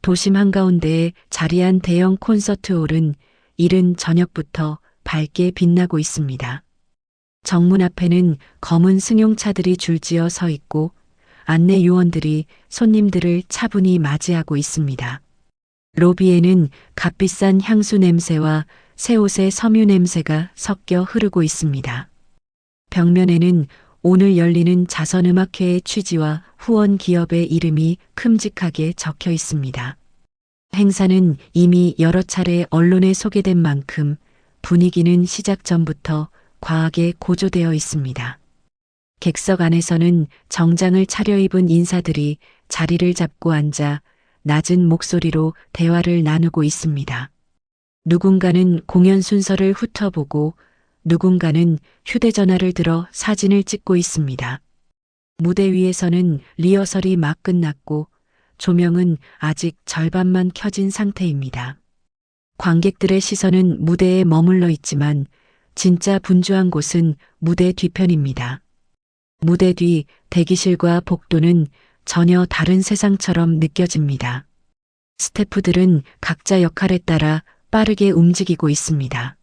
도심 한가운데에 자리한 대형 콘서트홀은 이른 저녁부터 밝게 빛나고 있습니다. 정문 앞에는 검은 승용차들이 줄지어 서 있고 안내 요원들이 손님들을 차분히 맞이하고 있습니다. 로비에는 값비싼 향수 냄새와 새 옷의 섬유 냄새가 섞여 흐르고 있습니다. 벽면에는 오늘 열리는 자선음악회의 취지와 후원 기업의 이름이 큼직하게 적혀 있습니다. 행사는 이미 여러 차례 언론에 소개된 만큼 분위기는 시작 전부터 과하게 고조되어 있습니다. 객석 안에서는 정장을 차려입은 인사들이 자리를 잡고 앉아 낮은 목소리로 대화를 나누고 있습니다. 누군가는 공연 순서를 훑어보고 누군가는 휴대전화를 들어 사진을 찍고 있습니다. 무대 위에서는 리허설이 막 끝났고 조명은 아직 절반만 켜진 상태입니다. 관객들의 시선은 무대에 머물러 있지만 진짜 분주한 곳은 무대 뒤편입니다. 무대 뒤 대기실과 복도는 전혀 다른 세상처럼 느껴집니다. 스태프들은 각자 역할에 따라 빠르게 움직이고 있습니다.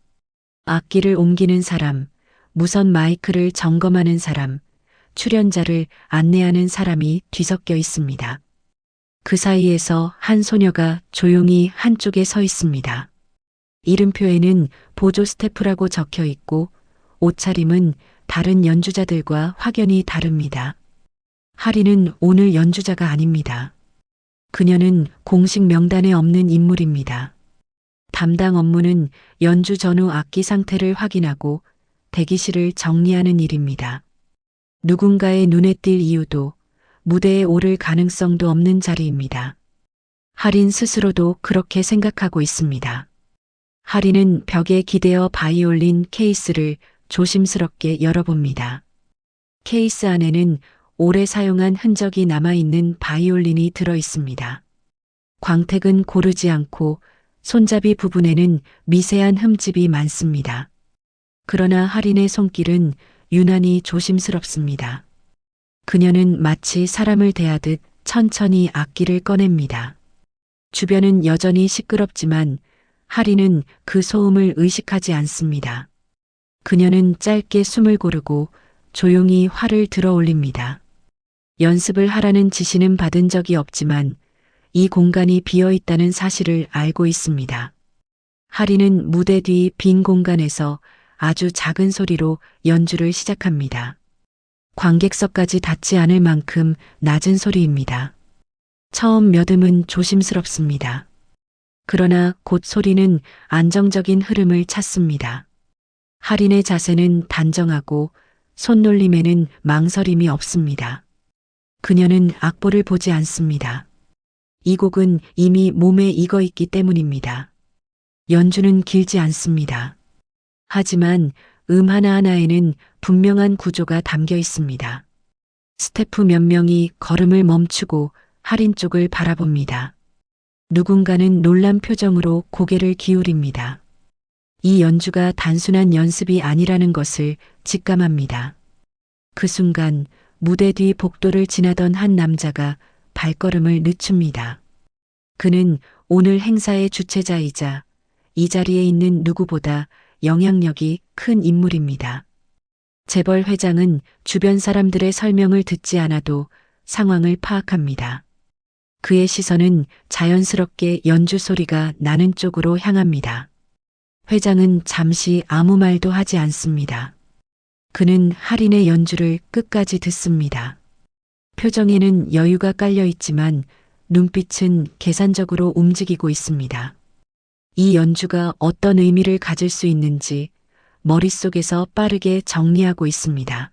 악기를 옮기는 사람, 무선 마이크를 점검하는 사람, 출연자를 안내하는 사람이 뒤섞여 있습니다. 그 사이에서 한 소녀가 조용히 한쪽에 서 있습니다. 이름표에는 보조 스태프라고 적혀 있고 옷차림은 다른 연주자들과 확연히 다릅니다. 하리는 오늘 연주자가 아닙니다. 그녀는 공식 명단에 없는 인물입니다. 담당 업무는 연주 전후 악기 상태를 확인하고 대기실을 정리하는 일입니다. 누군가의 눈에 띌 이유도 무대에 오를 가능성도 없는 자리입니다. 하린 스스로도 그렇게 생각하고 있습니다. 하리는 벽에 기대어 바이올린 케이스를 조심스럽게 열어봅니다. 케이스 안에는 오래 사용한 흔적이 남아있는 바이올린이 들어 있습니다. 광택은 고르지 않고 손잡이 부분에는 미세한 흠집이 많습니다. 그러나 하린의 손길은 유난히 조심스럽습니다. 그녀는 마치 사람을 대하듯 천천히 악기를 꺼냅니다. 주변은 여전히 시끄럽지만 하린은 그 소음을 의식하지 않습니다. 그녀는 짧게 숨을 고르고 조용히 활을 들어 올립니다. 연습을 하라는 지시는 받은 적이 없지만 이 공간이 비어 있다는 사실을 알고 있습니다. 하리는 무대 뒤 빈 공간에서 아주 작은 소리로 연주를 시작합니다. 관객석까지 닿지 않을 만큼 낮은 소리입니다. 처음 몇 음은 조심스럽습니다. 그러나 곧 소리는 안정적인 흐름을 찾습니다. 하린의 자세는 단정하고 손놀림에는 망설임이 없습니다. 그녀는 악보를 보지 않습니다. 이 곡은 이미 몸에 익어 있기 때문입니다. 연주는 길지 않습니다. 하지만 음 하나하나에는 분명한 구조가 담겨 있습니다. 스태프 몇 명이 걸음을 멈추고 하린 쪽을 바라봅니다. 누군가는 놀란 표정으로 고개를 기울입니다. 이 연주가 단순한 연습이 아니라는 것을 직감합니다. 그 순간 무대 뒤 복도를 지나던 한 남자가 발걸음을 늦춥니다. 그는 오늘 행사의 주최자이자 이 자리에 있는 누구보다 영향력이 큰 인물입니다. 재벌 회장은 주변 사람들의 설명을 듣지 않아도 상황을 파악합니다. 그의 시선은 자연스럽게 연주 소리가 나는 쪽으로 향합니다. 회장은 잠시 아무 말도 하지 않습니다. 그는 하린의 연주를 끝까지 듣습니다. 표정에는 여유가 깔려 있지만 눈빛은 계산적으로 움직이고 있습니다. 이 연주가 어떤 의미를 가질 수 있는지 머릿속에서 빠르게 정리하고 있습니다.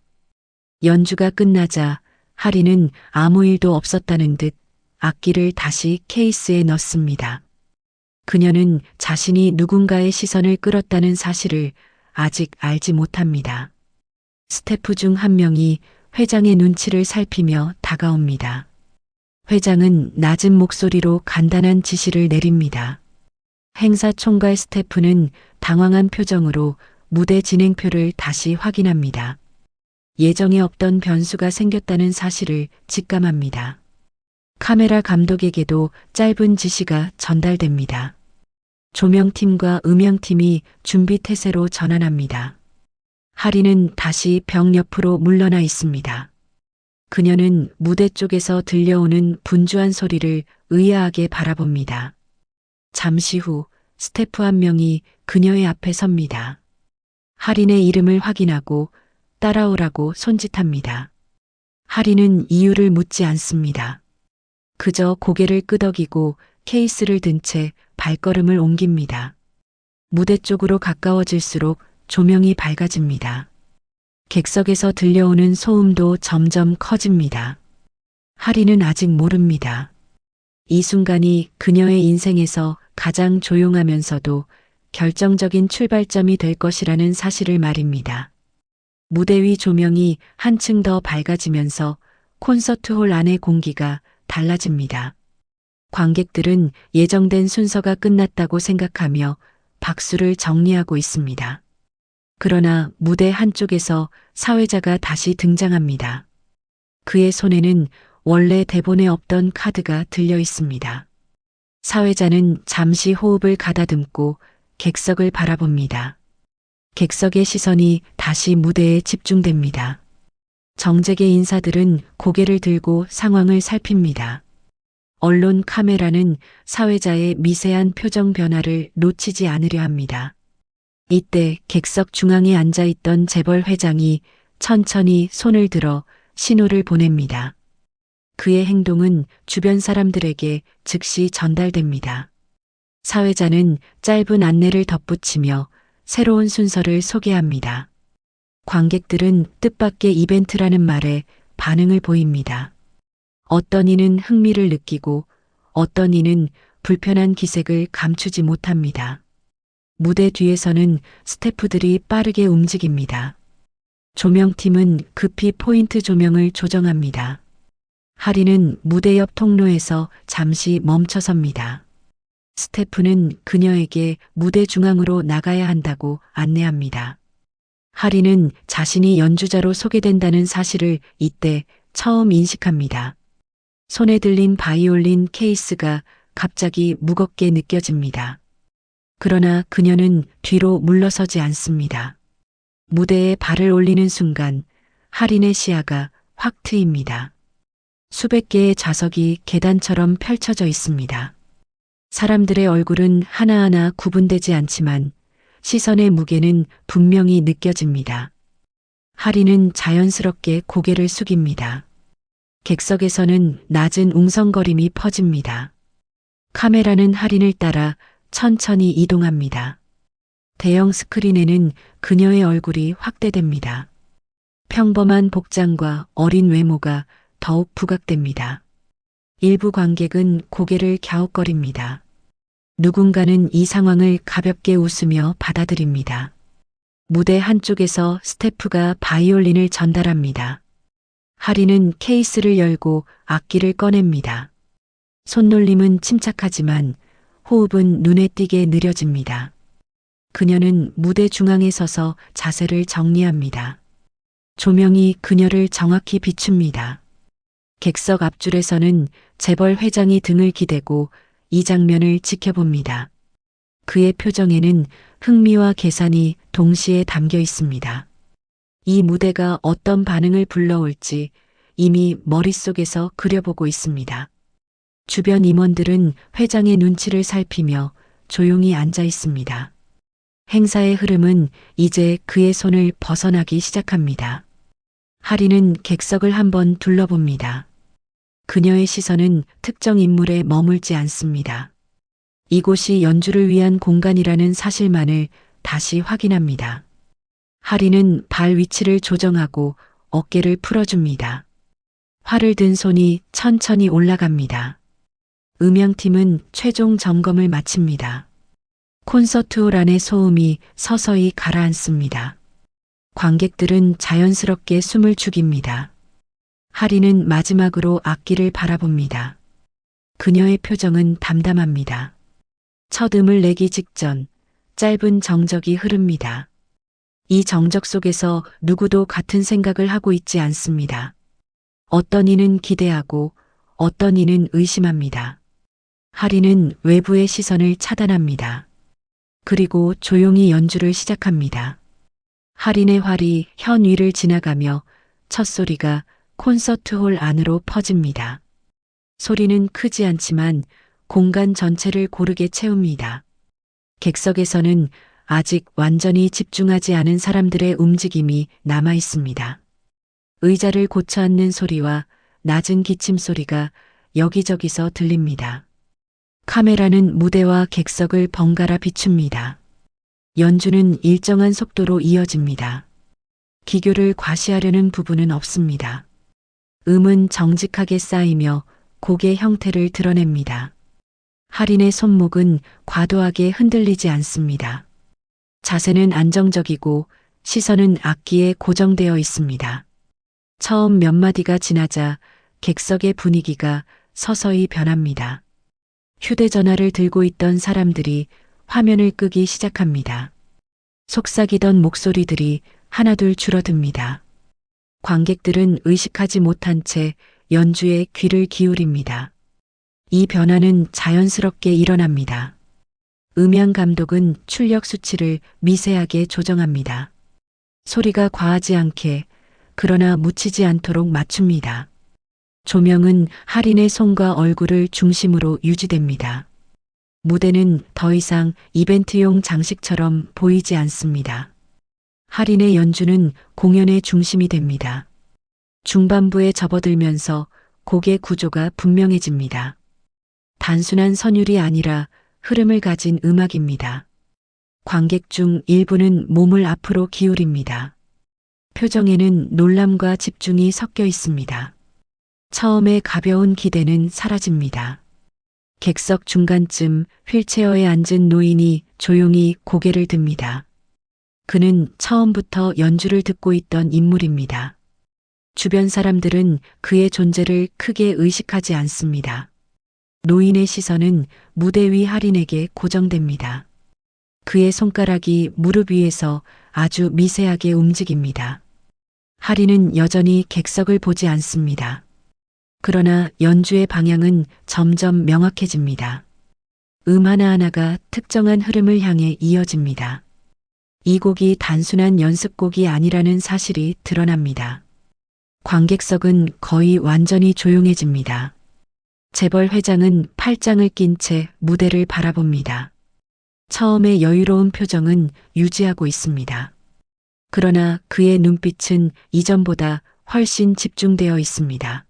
연주가 끝나자 하린은 아무 일도 없었다는 듯 악기를 다시 케이스에 넣습니다. 그녀는 자신이 누군가의 시선을 끌었다는 사실을 아직 알지 못합니다. 스태프 중 한 명이 회장의 눈치를 살피며 다가옵니다. 회장은 낮은 목소리로 간단한 지시를 내립니다. 행사 총괄 스태프는 당황한 표정으로 무대 진행표를 다시 확인합니다. 예정에 없던 변수가 생겼다는 사실을 직감합니다. 카메라 감독에게도 짧은 지시가 전달됩니다. 조명팀과 음향팀이 준비 태세로 전환합니다. 하리는 다시 벽 옆으로 물러나 있습니다. 그녀는 무대 쪽에서 들려오는 분주한 소리를 의아하게 바라봅니다. 잠시 후 스태프 한 명이 그녀의 앞에 섭니다. 하린의 이름을 확인하고 따라오라고 손짓합니다. 하린은 이유를 묻지 않습니다. 그저 고개를 끄덕이고 케이스를 든 채 발걸음을 옮깁니다. 무대 쪽으로 가까워질수록 조명이 밝아집니다. 객석에서 들려오는 소음도 점점 커집니다. 하린은 아직 모릅니다. 이 순간이 그녀의 인생에서 가장 조용하면서도 결정적인 출발점이 될 것이라는 사실을 말입니다. 무대 위 조명이 한층 더 밝아지면서 콘서트홀 안의 공기가 달라집니다. 관객들은 예정된 순서가 끝났다고 생각하며 박수를 정리하고 있습니다. 그러나 무대 한쪽에서 사회자가 다시 등장합니다. 그의 손에는 원래 대본에 없던 카드가 들려 있습니다. 사회자는 잠시 호흡을 가다듬고 객석을 바라봅니다. 객석의 시선이 다시 무대에 집중됩니다. 정재계 인사들은 고개를 들고 상황을 살핍니다. 언론 카메라는 사회자의 미세한 표정 변화를 놓치지 않으려 합니다. 이때 객석 중앙에 앉아있던 재벌 회장이 천천히 손을 들어 신호를 보냅니다. 그의 행동은 주변 사람들에게 즉시 전달됩니다. 사회자는 짧은 안내를 덧붙이며 새로운 순서를 소개합니다. 관객들은 뜻밖의 이벤트라는 말에 반응을 보입니다. 어떤 이는 흥미를 느끼고 어떤 이는 불편한 기색을 감추지 못합니다. 무대 뒤에서는 스태프들이 빠르게 움직입니다. 조명팀은 급히 포인트 조명을 조정합니다. 하리는 무대 옆 통로에서 잠시 멈춰섭니다. 스태프는 그녀에게 무대 중앙으로 나가야 한다고 안내합니다. 하리는 자신이 연주자로 소개된다는 사실을 이때 처음 인식합니다. 손에 들린 바이올린 케이스가 갑자기 무겁게 느껴집니다. 그러나 그녀는 뒤로 물러서지 않습니다. 무대에 발을 올리는 순간 하린의 시야가 확 트입니다. 수백 개의 좌석이 계단처럼 펼쳐져 있습니다. 사람들의 얼굴은 하나하나 구분되지 않지만 시선의 무게는 분명히 느껴집니다. 하린은 자연스럽게 고개를 숙입니다. 객석에서는 낮은 웅성거림이 퍼집니다. 카메라는 하린을 따라 천천히 이동합니다. 대형 스크린에는 그녀의 얼굴이 확대됩니다. 평범한 복장과 어린 외모가 더욱 부각됩니다. 일부 관객은 고개를 갸웃거립니다. 누군가는 이 상황을 가볍게 웃으며 받아들입니다. 무대 한쪽에서 스태프가 바이올린을 전달합니다. 하리는 케이스를 열고 악기를 꺼냅니다. 손놀림은 침착하지만 호흡은 눈에 띄게 느려집니다. 그녀는 무대 중앙에 서서 자세를 정리합니다. 조명이 그녀를 정확히 비춥니다. 객석 앞줄에서는 재벌 회장이 등을 기대고 이 장면을 지켜봅니다. 그의 표정에는 흥미와 계산이 동시에 담겨 있습니다. 이 무대가 어떤 반응을 불러올지 이미 머릿속에서 그려보고 있습니다. 주변 임원들은 회장의 눈치를 살피며 조용히 앉아 있습니다. 행사의 흐름은 이제 그의 손을 벗어나기 시작합니다. 하리는 객석을 한번 둘러봅니다. 그녀의 시선은 특정 인물에 머물지 않습니다. 이곳이 연주를 위한 공간이라는 사실만을 다시 확인합니다. 하리는 발 위치를 조정하고 어깨를 풀어줍니다. 활을 든 손이 천천히 올라갑니다. 음향팀은 최종 점검을 마칩니다. 콘서트홀 안의 소음이 서서히 가라앉습니다. 관객들은 자연스럽게 숨을 죽입니다. 하리는 마지막으로 악기를 바라봅니다. 그녀의 표정은 담담합니다. 첫 음을 내기 직전 짧은 정적이 흐릅니다. 이 정적 속에서 누구도 같은 생각을 하고 있지 않습니다. 어떤 이는 기대하고 어떤 이는 의심합니다. 할인은 외부의 시선을 차단합니다. 그리고 조용히 연주를 시작합니다. 할인의 활이 현 위를 지나가며 첫 소리가 콘서트홀 안으로 퍼집니다. 소리는 크지 않지만 공간 전체를 고르게 채웁니다. 객석에서는 아직 완전히 집중하지 않은 사람들의 움직임이 남아 있습니다. 의자를 고쳐 앉는 소리와 낮은 기침 소리가 여기저기서 들립니다. 카메라는 무대와 객석을 번갈아 비춥니다. 연주는 일정한 속도로 이어집니다. 기교를 과시하려는 부분은 없습니다. 음은 정직하게 쌓이며 곡의 형태를 드러냅니다. 할인의 손목은 과도하게 흔들리지 않습니다. 자세는 안정적이고 시선은 악기에 고정되어 있습니다. 처음 몇 마디가 지나자 객석의 분위기가 서서히 변합니다. 휴대전화를 들고 있던 사람들이 화면을 끄기 시작합니다. 속삭이던 목소리들이 하나둘 줄어듭니다. 관객들은 의식하지 못한 채 연주에 귀를 기울입니다. 이 변화는 자연스럽게 일어납니다. 음향 감독은 출력 수치를 미세하게 조정합니다. 소리가 과하지 않게 그러나 묻히지 않도록 맞춥니다. 조명은 할인의 손과 얼굴을 중심으로 유지됩니다. 무대는 더 이상 이벤트용 장식처럼 보이지 않습니다. 할인의 연주는 공연의 중심이 됩니다. 중반부에 접어들면서 곡의 구조가 분명해집니다. 단순한 선율이 아니라 흐름을 가진 음악입니다. 관객 중 일부는 몸을 앞으로 기울입니다. 표정에는 놀람과 집중이 섞여 있습니다. 처음에 가벼운 기대는 사라집니다. 객석 중간쯤 휠체어에 앉은 노인이 조용히 고개를 듭니다. 그는 처음부터 연주를 듣고 있던 인물입니다. 주변 사람들은 그의 존재를 크게 의식하지 않습니다. 노인의 시선은 무대 위 할인에게 고정됩니다. 그의 손가락이 무릎 위에서 아주 미세하게 움직입니다. 할인은 여전히 객석을 보지 않습니다. 그러나 연주의 방향은 점점 명확해집니다. 하나하나가 특정한 흐름을 향해 이어집니다. 이 곡이 단순한 연습곡이 아니라는 사실이 드러납니다. 관객석은 거의 완전히 조용해집니다. 재벌 회장은 팔짱을 낀 채 무대를 바라봅니다. 처음의 여유로운 표정은 유지하고 있습니다. 그러나 그의 눈빛은 이전보다 훨씬 집중되어 있습니다.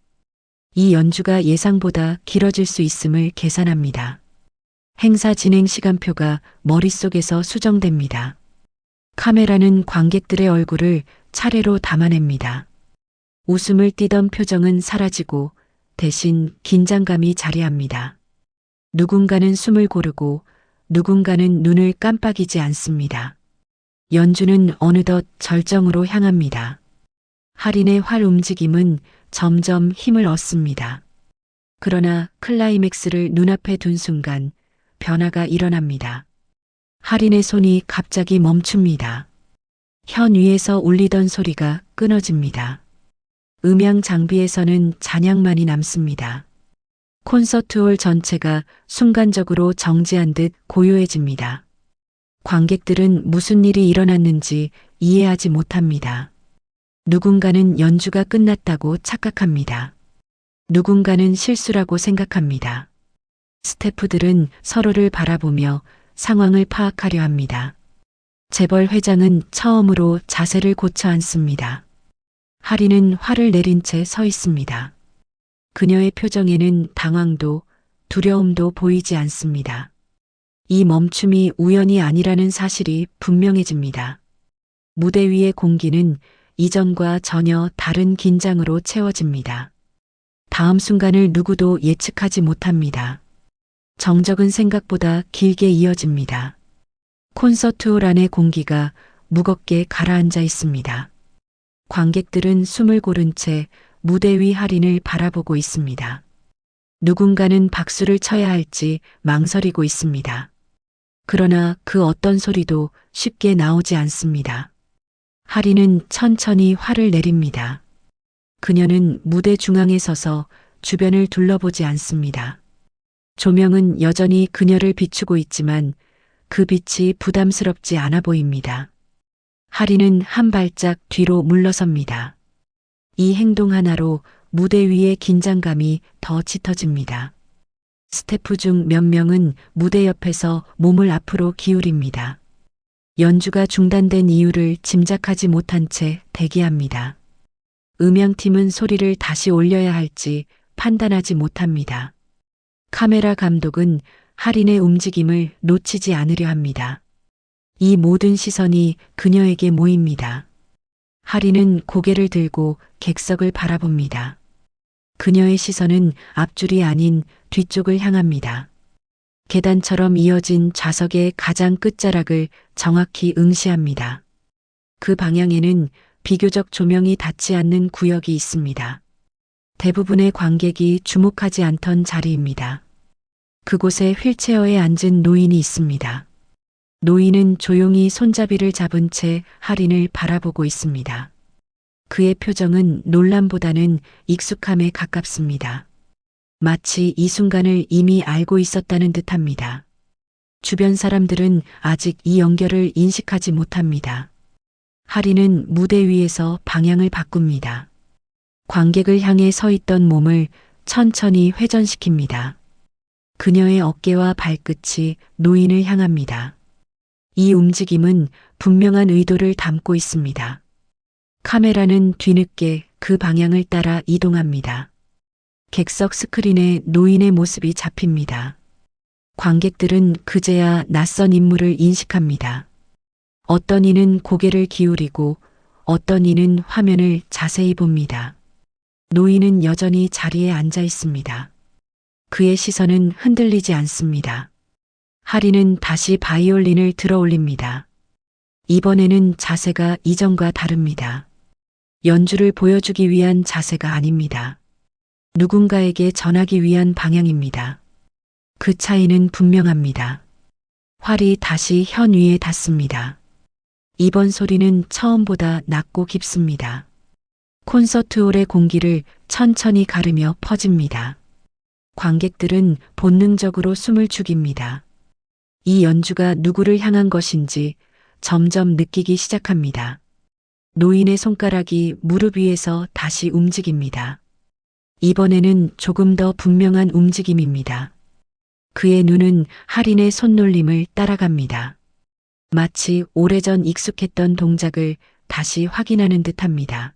이 연주가 예상보다 길어질 수 있음을 계산합니다. 행사 진행 시간표가 머릿속에서 수정됩니다. 카메라는 관객들의 얼굴을 차례로 담아냅니다. 웃음을 띠던 표정은 사라지고 대신 긴장감이 자리합니다. 누군가는 숨을 고르고 누군가는 눈을 깜빡이지 않습니다. 연주는 어느덧 절정으로 향합니다. 할인의 활 움직임은 점점 힘을 얻습니다. 그러나 클라이맥스를 눈앞에 둔 순간 변화가 일어납니다. 할인의 손이 갑자기 멈춥니다. 현 위에서 울리던 소리가 끊어집니다. 음향 장비에서는 잔향만이 남습니다. 콘서트홀 전체가 순간적으로 정지한 듯 고요해집니다. 관객들은 무슨 일이 일어났는지 이해하지 못합니다. 누군가는 연주가 끝났다고 착각합니다. 누군가는 실수라고 생각합니다. 스태프들은 서로를 바라보며 상황을 파악하려 합니다. 재벌 회장은 처음으로 자세를 고쳐 앉습니다. 할인은 화를 내린 채 서 있습니다. 그녀의 표정에는 당황도 두려움도 보이지 않습니다. 이 멈춤이 우연이 아니라는 사실이 분명해집니다. 무대 위의 공기는 이전과 전혀 다른 긴장으로 채워집니다. 다음 순간을 누구도 예측하지 못합니다. 정적은 생각보다 길게 이어집니다. 콘서트홀 안의 공기가 무겁게 가라앉아 있습니다. 관객들은 숨을 고른 채 무대 위 할인을 바라보고 있습니다. 누군가는 박수를 쳐야 할지 망설이고 있습니다. 그러나 그 어떤 소리도 쉽게 나오지 않습니다. 할인은 천천히 화를 내립니다. 그녀는 무대 중앙에 서서 주변을 둘러보지 않습니다. 조명은 여전히 그녀를 비추고 있지만 그 빛이 부담스럽지 않아 보입니다. 하리는 한 발짝 뒤로 물러섭니다. 이 행동 하나로 무대 위의 긴장감이 더 짙어집니다. 스태프 중 몇 명은 무대 옆에서 몸을 앞으로 기울입니다. 연주가 중단된 이유를 짐작하지 못한 채 대기합니다. 음향팀은 소리를 다시 올려야 할지 판단하지 못합니다. 카메라 감독은 하린의 움직임을 놓치지 않으려 합니다. 이 모든 시선이 그녀에게 모입니다. 하린은 고개를 들고 객석을 바라봅니다. 그녀의 시선은 앞줄이 아닌 뒤쪽을 향합니다. 계단처럼 이어진 좌석의 가장 끝자락을 정확히 응시합니다. 그 방향에는 비교적 조명이 닿지 않는 구역이 있습니다. 대부분의 관객이 주목하지 않던 자리입니다. 그곳에 휠체어에 앉은 노인이 있습니다. 노인은 조용히 손잡이를 잡은 채 하린을 바라보고 있습니다. 그의 표정은 놀람보다는 익숙함에 가깝습니다. 마치 이 순간을 이미 알고 있었다는 듯합니다. 주변 사람들은 아직 이 연결을 인식하지 못합니다. 하린은 무대 위에서 방향을 바꿉니다. 관객을 향해 서 있던 몸을 천천히 회전시킵니다. 그녀의 어깨와 발끝이 노인을 향합니다. 이 움직임은 분명한 의도를 담고 있습니다. 카메라는 뒤늦게 그 방향을 따라 이동합니다. 객석 스크린에 노인의 모습이 잡힙니다. 관객들은 그제야 낯선 인물을 인식합니다. 어떤 이는 고개를 기울이고 어떤 이는 화면을 자세히 봅니다. 노인은 여전히 자리에 앉아 있습니다. 그의 시선은 흔들리지 않습니다. 하린은 다시 바이올린을 들어 올립니다. 이번에는 자세가 이전과 다릅니다. 연주를 보여주기 위한 자세가 아닙니다. 누군가에게 전하기 위한 방향입니다. 그 차이는 분명합니다. 활이 다시 현 위에 닿습니다. 이번 소리는 처음보다 낮고 깊습니다. 콘서트홀의 공기를 천천히 가르며 퍼집니다. 관객들은 본능적으로 숨을 죽입니다. 이 연주가 누구를 향한 것인지 점점 느끼기 시작합니다. 노인의 손가락이 무릎 위에서 다시 움직입니다. 이번에는 조금 더 분명한 움직임입니다. 그의 눈은 하린의 손놀림을 따라갑니다. 마치 오래전 익숙했던 동작을 다시 확인하는 듯합니다.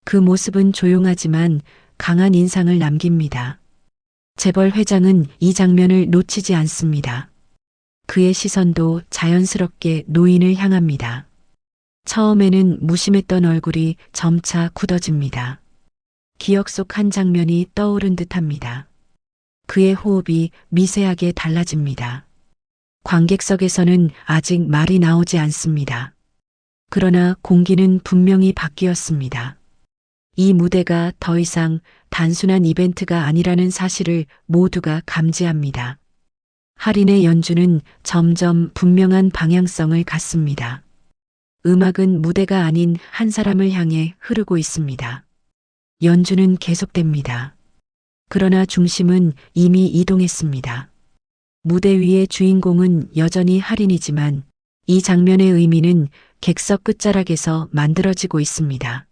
그 모습은 조용하지만 강한 인상을 남깁니다. 재벌 회장은 이 장면을 놓치지 않습니다. 그의 시선도 자연스럽게 노인을 향합니다. 처음에는 무심했던 얼굴이 점차 굳어집니다. 기억 속 한 장면이 떠오른 듯합니다. 그의 호흡이 미세하게 달라집니다. 관객석에서는 아직 말이 나오지 않습니다. 그러나 공기는 분명히 바뀌었습니다. 이 무대가 더 이상 단순한 이벤트가 아니라는 사실을 모두가 감지합니다. 하린의 연주는 점점 분명한 방향성을 갖습니다. 음악은 무대가 아닌 한 사람을 향해 흐르고 있습니다. 연주는 계속됩니다. 그러나 중심은 이미 이동했습니다. 무대 위의 주인공은 여전히 하린이지만 이 장면의 의미는 객석 끝자락에서 만들어지고 있습니다.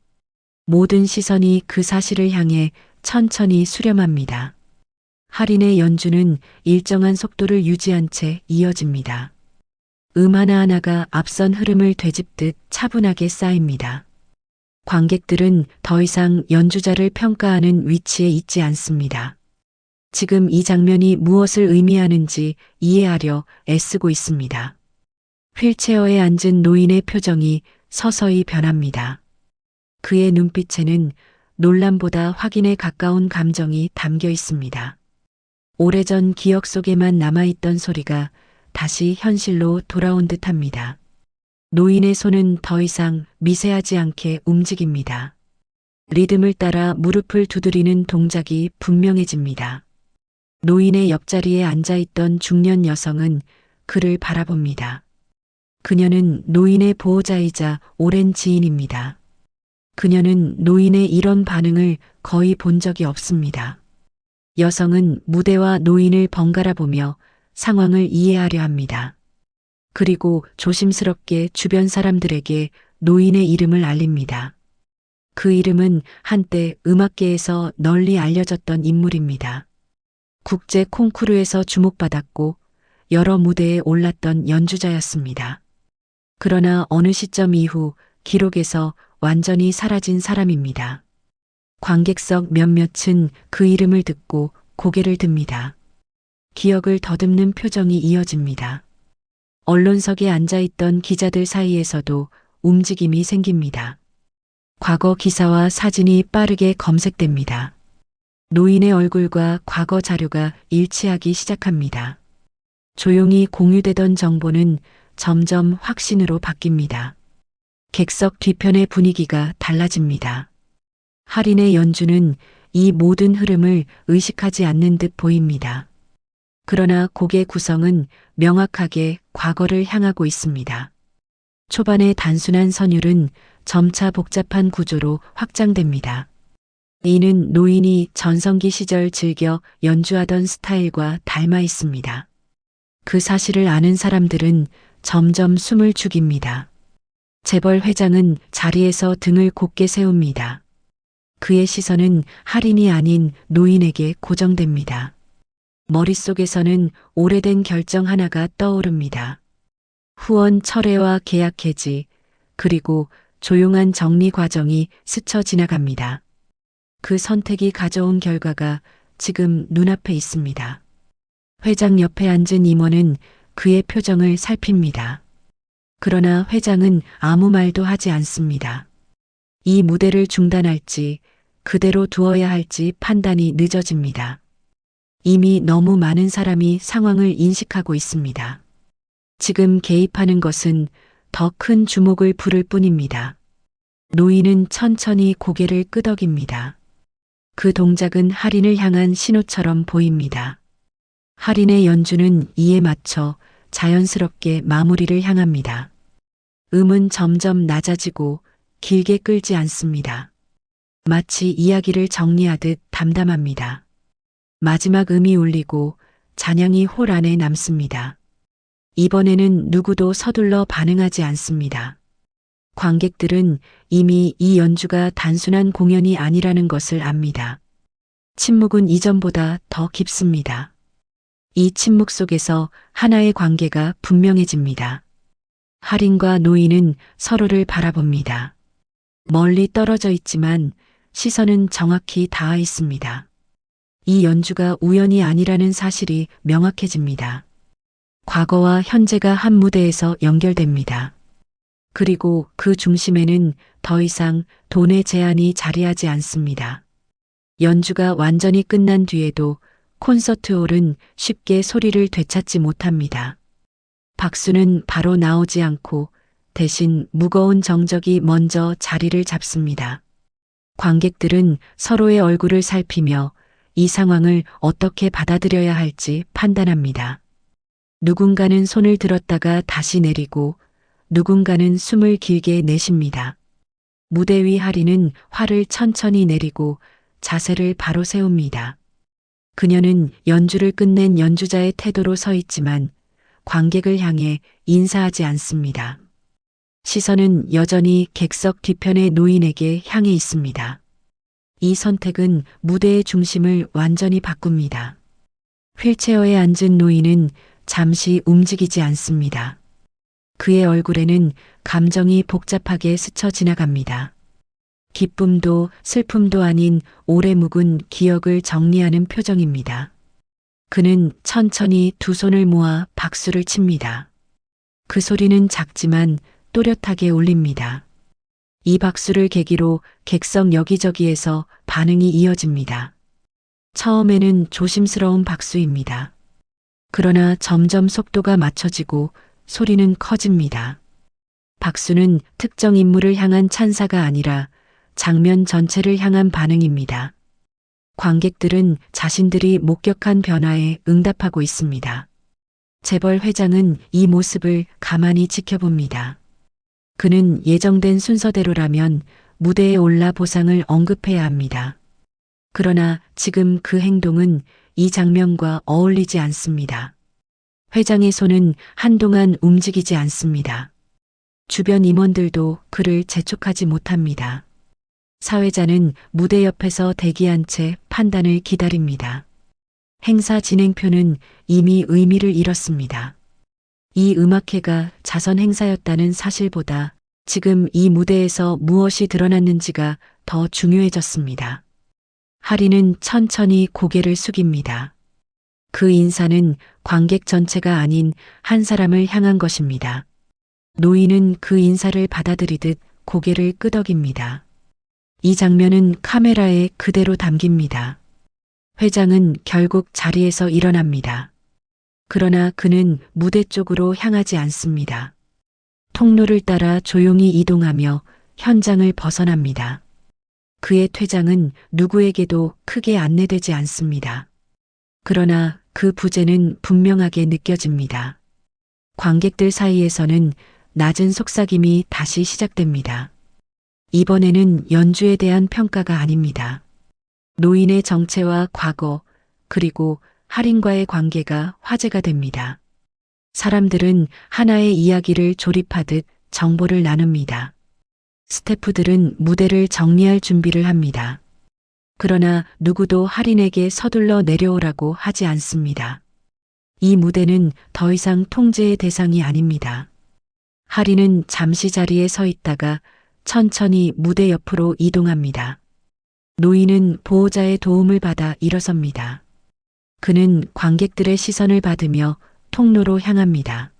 모든 시선이 그 사실을 향해 천천히 수렴합니다. 하린의 연주는 일정한 속도를 유지한 채 이어집니다. 하나하나가 앞선 흐름을 되짚듯 차분하게 쌓입니다. 관객들은 더 이상 연주자를 평가하는 위치에 있지 않습니다. 지금 이 장면이 무엇을 의미하는지 이해하려 애쓰고 있습니다. 휠체어에 앉은 노인의 표정이 서서히 변합니다. 그의 눈빛에는 놀람보다 확인에 가까운 감정이 담겨 있습니다. 오래전 기억 속에만 남아있던 소리가 다시 현실로 돌아온 듯합니다. 노인의 손은 더 이상 미세하지 않게 움직입니다. 리듬을 따라 무릎을 두드리는 동작이 분명해집니다. 노인의 옆자리에 앉아있던 중년 여성은 그를 바라봅니다. 그녀는 노인의 보호자이자 오랜 지인입니다. 그녀는 노인의 이런 반응을 거의 본 적이 없습니다. 여성은 무대와 노인을 번갈아 보며 상황을 이해하려 합니다. 그리고 조심스럽게 주변 사람들에게 노인의 이름을 알립니다. 그 이름은 한때 음악계에서 널리 알려졌던 인물입니다. 국제 콩쿠르에서 주목받았고 여러 무대에 올랐던 연주자였습니다. 그러나 어느 시점 이후 기록에서 완전히 사라진 사람입니다. 관객석 몇몇은 그 이름을 듣고 고개를 듭니다. 기억을 더듬는 표정이 이어집니다. 언론석에 앉아있던 기자들 사이에서도 움직임이 생깁니다. 과거 기사와 사진이 빠르게 검색됩니다. 노인의 얼굴과 과거 자료가 일치하기 시작합니다. 조용히 공유되던 정보는 점점 확신으로 바뀝니다. 객석 뒤편의 분위기가 달라집니다. 할인의 연주는 이 모든 흐름을 의식하지 않는 듯 보입니다. 그러나 곡의 구성은 명확하게 과거를 향하고 있습니다. 초반의 단순한 선율은 점차 복잡한 구조로 확장됩니다. 이는 노인이 전성기 시절 즐겨 연주하던 스타일과 닮아 있습니다. 그 사실을 아는 사람들은 점점 숨을 죽입니다. 재벌 회장은 자리에서 등을 곧게 세웁니다. 그의 시선은 할인이 아닌 노인에게 고정됩니다. 머릿속에서는 오래된 결정 하나가 떠오릅니다. 후원 철회와 계약 해지, 그리고 조용한 정리 과정이 스쳐 지나갑니다. 그 선택이 가져온 결과가 지금 눈앞에 있습니다. 회장 옆에 앉은 임원은 그의 표정을 살핍니다. 그러나 회장은 아무 말도 하지 않습니다. 이 무대를 중단할지 그대로 두어야 할지 판단이 늦어집니다. 이미 너무 많은 사람이 상황을 인식하고 있습니다. 지금 개입하는 것은 더 큰 주목을 부를 뿐입니다. 노인은 천천히 고개를 끄덕입니다. 그 동작은 할인을 향한 신호처럼 보입니다. 할인의 연주는 이에 맞춰 자연스럽게 마무리를 향합니다. 음은 점점 낮아지고 길게 끌지 않습니다. 마치 이야기를 정리하듯 담담합니다. 마지막 음이 울리고 잔향이 홀 안에 남습니다. 이번에는 누구도 서둘러 반응하지 않습니다. 관객들은 이미 이 연주가 단순한 공연이 아니라는 것을 압니다. 침묵은 이전보다 더 깊습니다. 이 침묵 속에서 하나의 관계가 분명해집니다. 할인과 노인은 서로를 바라봅니다. 멀리 떨어져 있지만 시선은 정확히 닿아 있습니다. 이 연주가 우연이 아니라는 사실이 명확해집니다. 과거와 현재가 한 무대에서 연결됩니다. 그리고 그 중심에는 더 이상 돈의 제한이 자리하지 않습니다. 연주가 완전히 끝난 뒤에도 콘서트홀은 쉽게 소리를 되찾지 못합니다. 박수는 바로 나오지 않고 대신 무거운 정적이 먼저 자리를 잡습니다. 관객들은 서로의 얼굴을 살피며 이 상황을 어떻게 받아들여야 할지 판단합니다. 누군가는 손을 들었다가 다시 내리고 누군가는 숨을 길게 내쉽니다. 무대 위 할인은 화를 천천히 내리고 자세를 바로 세웁니다. 그녀는 연주를 끝낸 연주자의 태도로 서 있지만 관객을 향해 인사하지 않습니다. 시선은 여전히 객석 뒤편의 노인에게 향해 있습니다. 이 선택은 무대의 중심을 완전히 바꿉니다. 휠체어에 앉은 노인은 잠시 움직이지 않습니다. 그의 얼굴에는 감정이 복잡하게 스쳐 지나갑니다. 기쁨도 슬픔도 아닌 오래 묵은 기억을 정리하는 표정입니다. 그는 천천히 두 손을 모아 박수를 칩니다. 그 소리는 작지만 또렷하게 울립니다. 이 박수를 계기로 객석 여기저기에서 반응이 이어집니다. 처음에는 조심스러운 박수입니다. 그러나 점점 속도가 맞춰지고 소리는 커집니다. 박수는 특정 인물을 향한 찬사가 아니라 장면 전체를 향한 반응입니다. 관객들은 자신들이 목격한 변화에 응답하고 있습니다. 재벌 회장은 이 모습을 가만히 지켜봅니다. 그는 예정된 순서대로라면 무대에 올라 보상을 언급해야 합니다. 그러나 지금 그 행동은 이 장면과 어울리지 않습니다. 회장의 손은 한동안 움직이지 않습니다. 주변 임원들도 그를 재촉하지 못합니다. 사회자는 무대 옆에서 대기한 채 판단을 기다립니다. 행사 진행표는 이미 의미를 잃었습니다. 이 음악회가 자선 행사였다는 사실보다 지금 이 무대에서 무엇이 드러났는지가 더 중요해졌습니다. 하리는 천천히 고개를 숙입니다. 그 인사는 관객 전체가 아닌 한 사람을 향한 것입니다. 노인은 그 인사를 받아들이듯 고개를 끄덕입니다. 이 장면은 카메라에 그대로 담깁니다. 회장은 결국 자리에서 일어납니다. 그러나 그는 무대 쪽으로 향하지 않습니다. 통로를 따라 조용히 이동하며 현장을 벗어납니다. 그의 퇴장은 누구에게도 크게 안내되지 않습니다. 그러나 그 부재는 분명하게 느껴집니다. 관객들 사이에서는 낮은 속삭임이 다시 시작됩니다. 이번에는 연주에 대한 평가가 아닙니다. 노인의 정체와 과거, 그리고 할인과의 관계가 화제가 됩니다. 사람들은 하나의 이야기를 조립하듯 정보를 나눕니다. 스태프들은 무대를 정리할 준비를 합니다. 그러나 누구도 할인에게 서둘러 내려오라고 하지 않습니다. 이 무대는 더 이상 통제의 대상이 아닙니다. 할인은 잠시 자리에 서 있다가 천천히 무대 옆으로 이동합니다. 노인은 보호자의 도움을 받아 일어섭니다. 그는 관객들의 시선을 받으며 통로로 향합니다.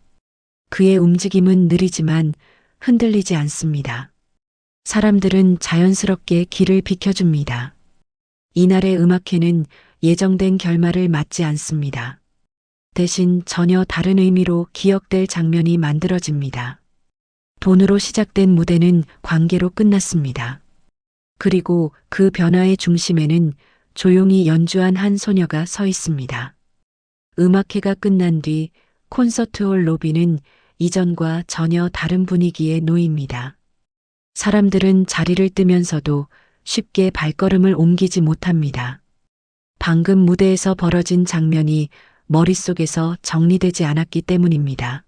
그의 움직임은 느리지만 흔들리지 않습니다. 사람들은 자연스럽게 길을 비켜줍니다. 이날의 음악회는 예정된 결말을 맞지 않습니다. 대신 전혀 다른 의미로 기억될 장면이 만들어집니다. 돈으로 시작된 무대는 관계로 끝났습니다. 그리고 그 변화의 중심에는 조용히 연주한 한 소녀가 서 있습니다. 음악회가 끝난 뒤 콘서트홀 로비는 이전과 전혀 다른 분위기에 놓입니다. 사람들은 자리를 뜨면서도 쉽게 발걸음을 옮기지 못합니다. 방금 무대에서 벌어진 장면이 머릿속에서 정리되지 않았기 때문입니다.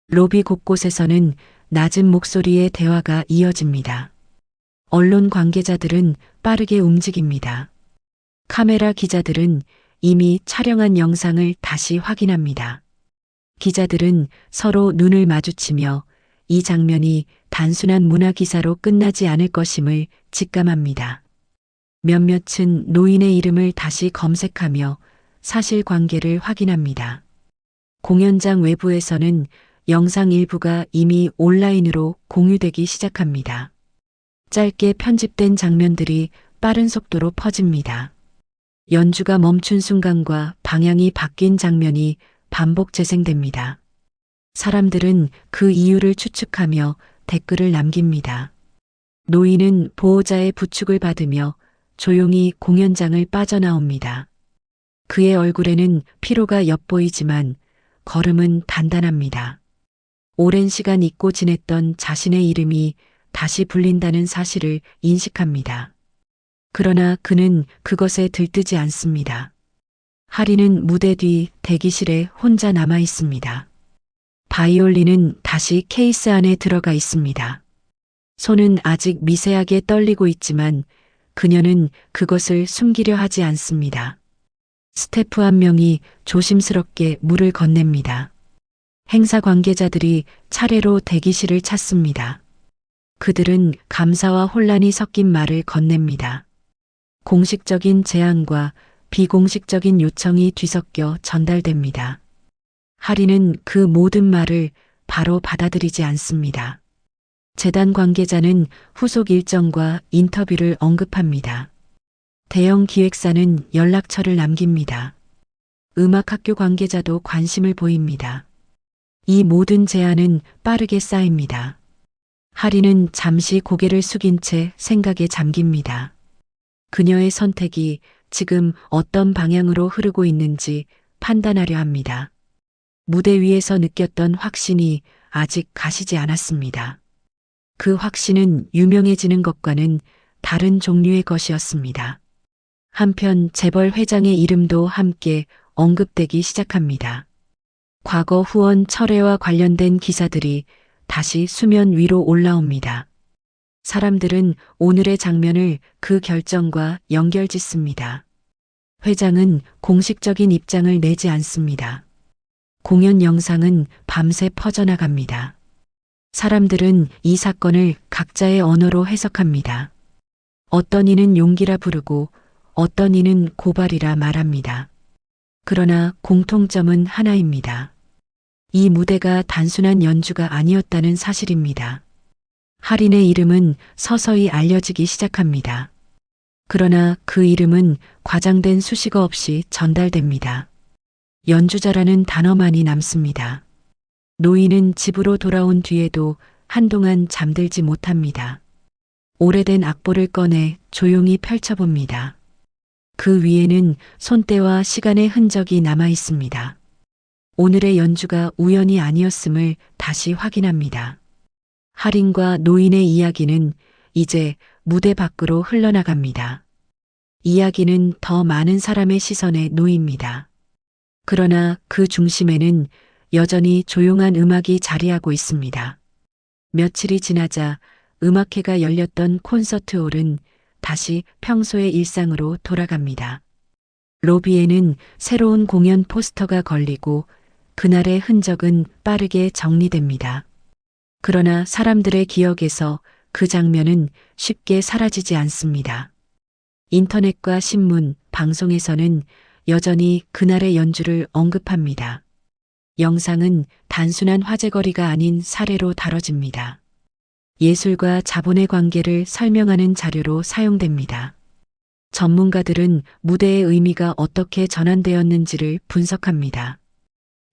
로비 곳곳에서는 낮은 목소리의 대화가 이어집니다. 언론 관계자들은 빠르게 움직입니다. 카메라 기자들은 이미 촬영한 영상을 다시 확인합니다. 기자들은 서로 눈을 마주치며 이 장면이 단순한 문화 기사로 끝나지 않을 것임을 직감합니다. 몇몇은 노인의 이름을 다시 검색하며 사실관계를 확인합니다. 공연장 외부에서는 영상 일부가 이미 온라인으로 공유되기 시작합니다. 짧게 편집된 장면들이 빠른 속도로 퍼집니다. 연주가 멈춘 순간과 방향이 바뀐 장면이 반복 재생됩니다. 사람들은 그 이유를 추측하며 댓글을 남깁니다. 노인은 보호자의 부축을 받으며 조용히 공연장을 빠져나옵니다. 그의 얼굴에는 피로가 엿보이지만 걸음은 단단합니다. 오랜 시간 잊고 지냈던 자신의 이름이 다시 불린다는 사실을 인식합니다. 그러나 그는 그것에 들뜨지 않습니다. 하리는 무대 뒤 대기실에 혼자 남아 있습니다. 바이올린은 다시 케이스 안에 들어가 있습니다. 손은 아직 미세하게 떨리고 있지만 그녀는 그것을 숨기려 하지 않습니다. 스태프 한 명이 조심스럽게 물을 건넵니다. 행사 관계자들이 차례로 대기실을 찾습니다. 그들은 감사와 혼란이 섞인 말을 건넵니다. 공식적인 제안과 비공식적인 요청이 뒤섞여 전달됩니다. 하리는 그 모든 말을 바로 받아들이지 않습니다. 재단 관계자는 후속 일정과 인터뷰를 언급합니다. 대형 기획사는 연락처를 남깁니다. 음악학교 관계자도 관심을 보입니다. 이 모든 제안은 빠르게 쌓입니다. 하리는 잠시 고개를 숙인 채 생각에 잠깁니다. 그녀의 선택이 지금 어떤 방향으로 흐르고 있는지 판단하려 합니다. 무대 위에서 느꼈던 확신이 아직 가시지 않았습니다. 그 확신은 유명해지는 것과는 다른 종류의 것이었습니다. 한편 재벌 회장의 이름도 함께 언급되기 시작합니다. 과거 후원 철회와 관련된 기사들이 다시 수면 위로 올라옵니다. 사람들은 오늘의 장면을 그 결정과 연결짓습니다. 회장은 공식적인 입장을 내지 않습니다. 공연 영상은 밤새 퍼져나갑니다. 사람들은 이 사건을 각자의 언어로 해석합니다. 어떤 이는 용기라 부르고 어떤 이는 고발이라 말합니다. 그러나 공통점은 하나입니다. 이 무대가 단순한 연주가 아니었다는 사실입니다. 할인의 이름은 서서히 알려지기 시작합니다. 그러나 그 이름은 과장된 수식어 없이 전달됩니다. 연주자라는 단어만이 남습니다. 노인은 집으로 돌아온 뒤에도 한동안 잠들지 못합니다. 오래된 악보를 꺼내 조용히 펼쳐봅니다. 그 위에는 손때와 시간의 흔적이 남아 있습니다. 오늘의 연주가 우연이 아니었음을 다시 확인합니다. 할인과 노인의 이야기는 이제 무대 밖으로 흘러나갑니다. 이야기는 더 많은 사람의 시선에 놓입니다. 그러나 그 중심에는 여전히 조용한 음악이 자리하고 있습니다. 며칠이 지나자 음악회가 열렸던 콘서트홀은 다시 평소의 일상으로 돌아갑니다. 로비에는 새로운 공연 포스터가 걸리고 그날의 흔적은 빠르게 정리됩니다. 그러나 사람들의 기억에서 그 장면은 쉽게 사라지지 않습니다. 인터넷과 신문, 방송에서는 여전히 그날의 연주를 언급합니다. 영상은 단순한 화제거리가 아닌 사례로 다뤄집니다. 예술과 자본의 관계를 설명하는 자료로 사용됩니다. 전문가들은 무대의 의미가 어떻게 전환되었는지를 분석합니다.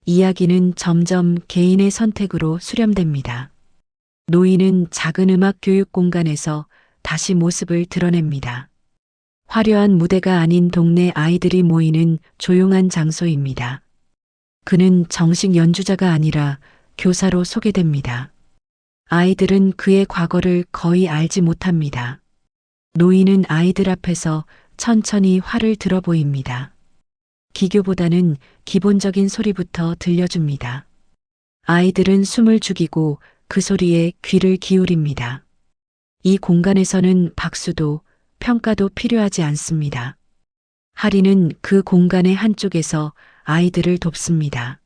이야기는 점점 개인의 선택으로 수렴됩니다. 노인은 작은 음악 교육 공간에서 다시 모습을 드러냅니다. 화려한 무대가 아닌 동네 아이들이 모이는 조용한 장소입니다. 그는 정식 연주자가 아니라 교사로 소개됩니다. 아이들은 그의 과거를 거의 알지 못합니다. 노인은 아이들 앞에서 천천히 화를 들어 보입니다. 기교보다는 기본적인 소리부터 들려줍니다. 아이들은 숨을 죽이고 그 소리에 귀를 기울입니다. 이 공간에서는 박수도 평가도 필요하지 않습니다. 할인은 그 공간의 한쪽에서 아이들을 돕습니다.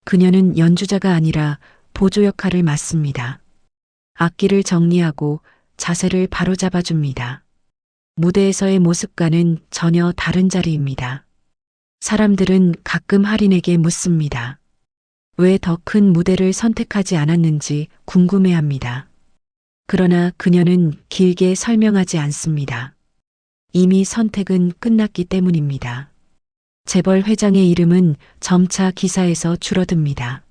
그녀는 연주자가 아니라 보조 역할을 맡습니다. 악기를 정리하고 자세를 바로잡아줍니다. 무대에서의 모습과는 전혀 다른 자리입니다. 사람들은 가끔 할인에게 묻습니다. 왜 더 큰 무대를 선택하지 않았는지 궁금해합니다. 그러나 그녀는 길게 설명하지 않습니다. 이미 선택은 끝났기 때문입니다. 재벌 회장의 이름은 점차 기사에서 줄어듭니다.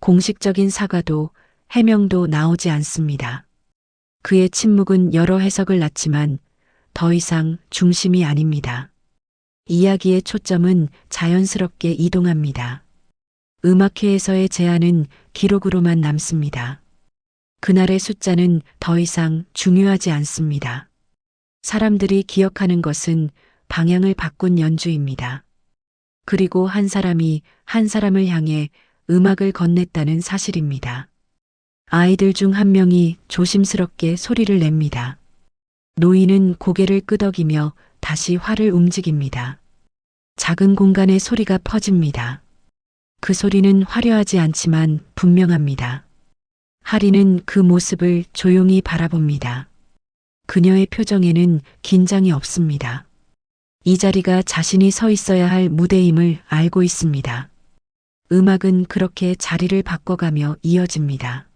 공식적인 사과도 해명도 나오지 않습니다. 그의 침묵은 여러 해석을 낳지만 더 이상 중심이 아닙니다. 이야기의 초점은 자연스럽게 이동합니다. 음악회에서의 제안은 기록으로만 남습니다. 그날의 숫자는 더 이상 중요하지 않습니다. 사람들이 기억하는 것은 방향을 바꾼 연주입니다. 그리고 한 사람이 한 사람을 향해 음악을 건넸다는 사실입니다. 아이들 중 한 명이 조심스럽게 소리를 냅니다. 노인은 고개를 끄덕이며 다시 활을 움직입니다. 작은 공간에 소리가 퍼집니다. 그 소리는 화려하지 않지만 분명합니다. 할인은 그 모습을 조용히 바라봅니다. 그녀의 표정에는 긴장이 없습니다. 이 자리가 자신이 서 있어야 할 무대임을 알고 있습니다. 음악은 그렇게 자리를 바꿔가며 이어집니다.